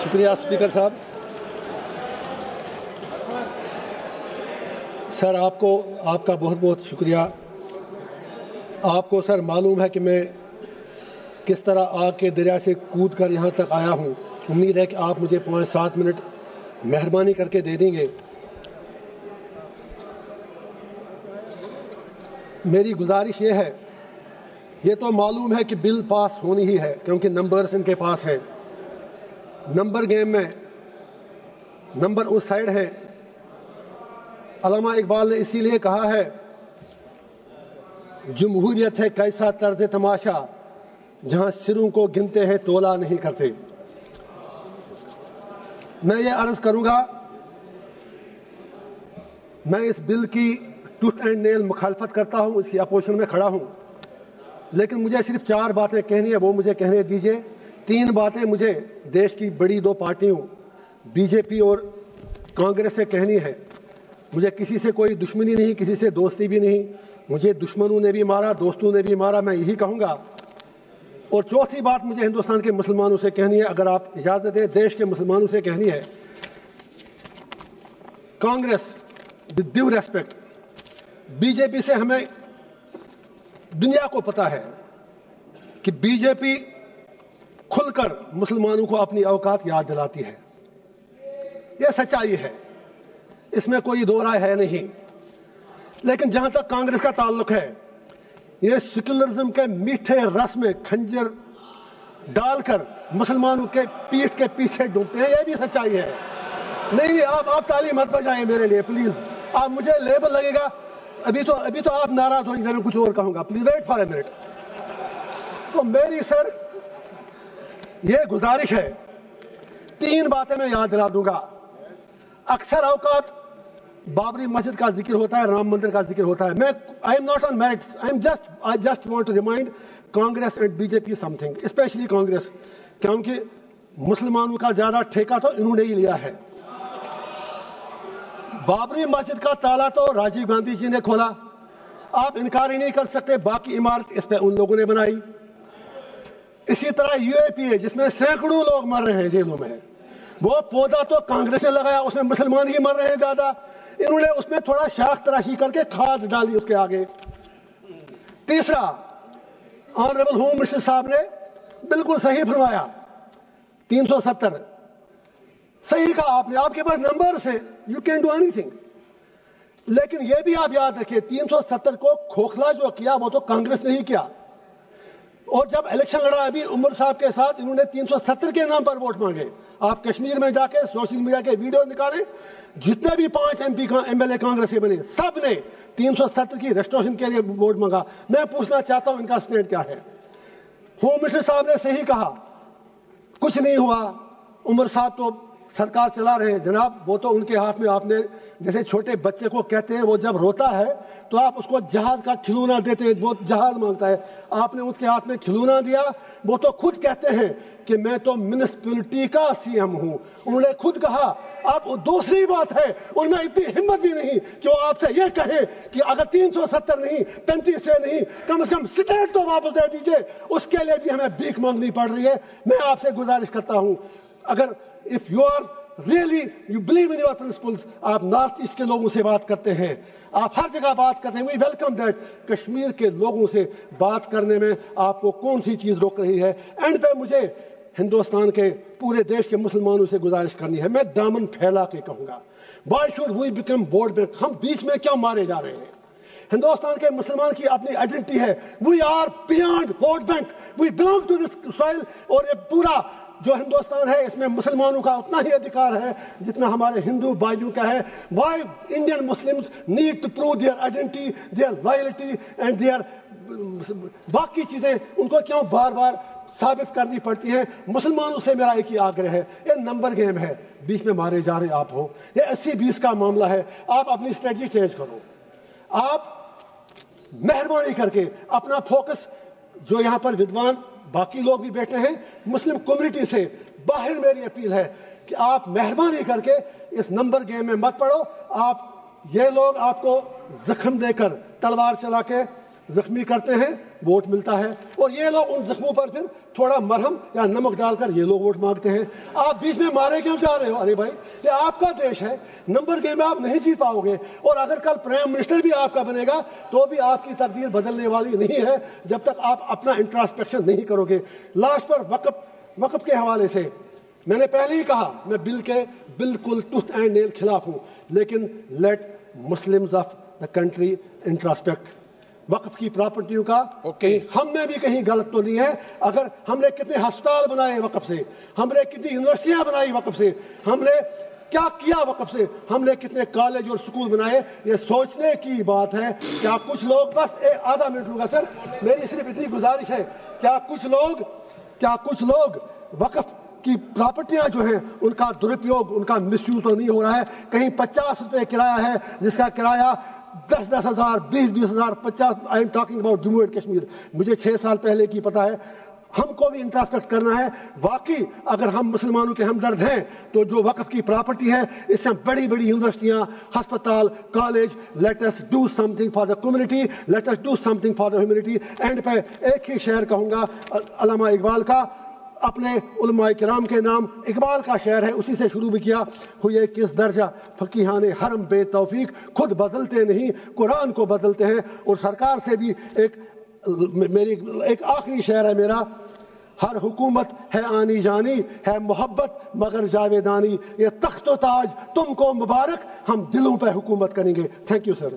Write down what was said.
شکریہ اسپیکر صاحب. سر آپ کا بہت بہت شکریہ. آپ کو سر معلوم ہے کہ میں کس طرح آگ کے دریا سے کود کر یہاں تک آیا ہوں. امید ہے کہ آپ مجھے 5-7 منٹ مہربانی کر کے دے دیں گے. میری گزارش یہ ہے، یہ تو معلوم ہے کہ بل پاس ہونی ہی ہے کیونکہ نمبرز ان کے پاس ہیں. نمبر گیم میں نمبر اس سائڈ ہے. علامہ اقبال نے اسی لیے کہا ہے جمہوریت ہے کیسا طرز تماشا جہاں سروں کو گنتے ہیں تولا نہیں کرتے. میں یہ عرض کروں گا، میں اس بل کی ٹوٹ اینڈ نیل مخالفت کرتا ہوں، اس کی اپوزیشن میں کھڑا ہوں، لیکن مجھے صرف 4 باتیں کہنی ہے، وہ مجھے کہنے دیجئے. 3 باتیں مجھے دیش کی بڑی 2 پارٹیوں بی جے پی اور کانگریس سے کہنی ہے. مجھے کسی سے کوئی دشمنی نہیں، کسی سے دوستی بھی نہیں. مجھے دشمنوں نے بھی مارا، دوستوں نے بھی مارا، میں یہی کہوں گا. اور چوتھی بات مجھے ہندوستان کے مسلمانوں سے کہنی ہے، اگر آپ اجازت دیں دیش کے مسلمانوں سے کہنی ہے. Congress with due respect، B J P سے ہمیں دنیا کو پتا ہے کہ بی جے پی کھل کر مسلمانوں کو اپنی اوقات یاد دلاتی ہے. یہ سچائی ہے، اس میں کوئی دو رائے ہے نہیں. لیکن جہاں تک کانگریس کا تعلق ہے، یہ سیکولرزم کے میٹھے رس میں کھنجر ڈال کر مسلمانوں کے پیٹھ کے پیچھے ڈوبتے ہیں. یہ بھی سچائی ہے. نہیں آپ تعلیم مت بجائیں میرے لیے پلیز. آپ مجھے لیبل لگے گا، ابھی تو آپ ناراض ہوئیں گے، میں کچھ اور کہوں گا. Please wait for a minute. تو میری سر یہ گزارش ہے، 3 باتیں میں یاد دلا دوں گا. اکثر اوقات بابری مسجد کا ذکر ہوتا ہے، رام مندر کا ذکر ہوتا ہے. میں I am not on merits, I just want to remind Congress and B J P something, especially Congress, کیونکہ مسلمانوں کا زیادہ ٹھیکہ تو انہوں نے ہی لیا ہے. بابری مسجد کا تالا تو راجیو گاندھی جی نے کھولا، آپ انکار ہی نہیں کر سکتے. باقی عمارت اس پہ ان لوگوں نے بنائی. اسی طرح یو اے پی اے جس میں سینکڑوں لوگ مر رہے ہیں جیلوں میں، وہ پودا تو کانگریس نے لگایا، اس میں مسلمان ہی مر رہے ہیں زیادہ. انہوں نے اس میں تھوڑا شاخ تراشی کر کے کھاد ڈالی اس کے آگے. تیسرا، آنریبل ہوم منسٹر صاحب نے بالکل صحیح فرمایا، 370 صحیح کہا آپ نے. آپ کے پاس نمبرز ہیں، you can do any thing. لیکن یہ بھی آپ یاد رکھیے 370 کو کھوکھلا جو کیا وہ تو کانگریس نے ہی کیا. اور جب الیکشن لڑا ابھی عمر صاحب کے ساتھ، انہوں نے 370 کے نام پر ووٹ مانگے. آپ کشمیر میں جا کے سوشل میڈیا کے ویڈیو نکالیں، جتنے بھی 5 ایم ایل اے کانگریس کے بنے سب نے 370 کی ریسٹوریشن کے لیے ووٹ مانگا. میں پوچھنا چاہتا ہوں ان کا سٹینڈ کیا ہے. ہوم منسٹر صاحب نے صحیح کہا، کچھ نہیں ہوا، عمر صاحب تو سرکار چلا رہے ہیں. جناب وہ تو ان کے ہاتھ میں، آپ نے جیسے چھوٹے بچے کو کہتے ہیں وہ جب روتا ہے تو آپ اس کو جہاز کا کھلونا دیتے ہیں، وہ جہاز مانگتا ہے. آپ نے اس کے ہاتھ میں کھلونا دیا. وہ تو خود کہتے ہیں کہ میں تو میونسپلٹی کا سی ایم ہوں. انہوں نے خود کہا. اب دوسری بات ہے، ان میں اتنی ہمت بھی نہیں کہ وہ آپ سے یہ کہیں کہ اگر 370 نہیں 35 سے نہیں، کم از کم اسٹیٹ تو واپس دے دیجیے. اس کے لیے بھی ہمیں بھیک مانگنی پڑ رہی ہے. میں آپ سے گزارش کرتا ہوں، اگر if you are really you believe in your principles، آپ نارتھ ایسٹ کے لوگوں سے بات کرتے ہیں، آپ ہر جگہ بات کرتے ہیں، we welcome that. کشمیر کے لوگوں سے بات کرنے میں آپ کو کون سی چیز روک رہی ہے؟ اینڈ پہ مجھے ہندوستان کے پورے دیش کے مسلمانوں سے گزارش کرنی ہے، میں دامن پھیلا کے کہوں گا، why should we become vote bank؟ ہم بیچ میں کیوں مارے جا رہے ہیں؟ ہندوستان کے مسلمان کی اپنی آئیڈینٹی ہے، we are beyond vote bank، we belong to this soil. اور یہ پورا جو ہندوستان ہے اس میں مسلمانوں کا اتنا ہی ادھیکار ہے جتنا ہمارے ہندو بھائیوں کا ہے. why Indian Muslims need to prove their identity, their loyalty and their باقی چیزیں ان کو کیوں بار بار ثابت کرنی پڑتی ہیں؟ مسلمانوں سے میرا ایک ہی آگرہ ہے، یہ نمبر گیم ہے، بیچ میں مارے جا رہے آپ ہو. یہ 80-20 کا معاملہ ہے. آپ اپنی اسٹریٹجی چینج کرو. آپ مہربانی کر کے اپنا فوکس، جو یہاں پر ودوان باقی لوگ بھی بیٹھے ہیں مسلم کمیونٹی سے باہر، میری اپیل ہے کہ آپ مہربانی کر کے اس نمبر گیم میں مت پڑو. آپ یہ لوگ آپ کو زخم دے کر تلوار چلا کے زخمی کرتے ہیں، ووٹ ملتا ہے، اور یہ لوگ ان زخموں پر پھر تھوڑا مرہم یا نمک ڈال کر یہ لوگ ووٹ مانگتے ہیں. آپ بیچ میں مارے کیوں جا رہے ہو علی بھائی؟ یہ آپ کا دیش ہے, نمبر گیم میں آپ نہیں جیت پاؤ گے, اور اگر کل پرائم منسٹر بھی آپ کا بنے گا تو بھی آپ کی تقدیر بدلنے والی نہیں ہے جب تک آپ اپنا انٹراسپیکشن نہیں کرو گے. لاسٹ پر وقف کے حوالے سے میں نے پہلے ہی کہا, میں بل کے بالکل ٹوتھ اینڈ نیل خلاف ہوں, لیکن let Muslims of the country introspect. وقف کی پراپرٹیوں کا ہم میں بھی کہیں غلط تو نہیں ہے. اگر ہم نے کتنے ہسپتال بنائے وقف سے, ہم نے کتنی یونیورسٹیاں بنائی وقف سے, ہم نے کیا کیا وقف سے, ہم نے کتنے کالج اور سکول بنائے, یہ سوچنے کی بات ہے. کیا کچھ لوگ, بس آدھا منٹ لوں گا سر, میری صرف اتنی گزارش ہے, کیا کچھ لوگ وقف کی پراپرٹیاں جو ہیں ان کا درپیوگ, ان کا مس یوز تو نہیں ہو رہا ہے؟ کہیں 50 روپے کرایہ ہے جس کا کرایہ 10,000 20,000 50. I am talking about Jammu and Kashmir. مجھے 6 سال پہلے کی پتہ ہے. ہم کو بھی انٹراسپیکٹ کرنا ہے. واقعی اگر ہم مسلمانوں کے ہمدرد ہیں تو جو وقف کی پراپرٹی ہے اس سے بڑی بڑی یونیورسٹیاں, ہسپتال, college, let us do something for the community, let us do something for the humanity. And پہ ایک ہی شعر کہوں گا علامہ اقبال کا, اپنے علماء کرام کے نام. اقبال کا شعر ہے, اسی سے شروع بھی کیا. ہوئے کس درجہ فقیہان حرم بے توفیق, خود بدلتے نہیں قرآن کو بدلتے ہیں. اور سرکار سے بھی ایک آخری شعر ہے میرا, ہر حکومت ہے آنی جانی, ہے محبت مگر جاویدانی, یہ تخت و تاج تم کو مبارک, ہم دلوں پہ حکومت کریں گے. Thank you sir.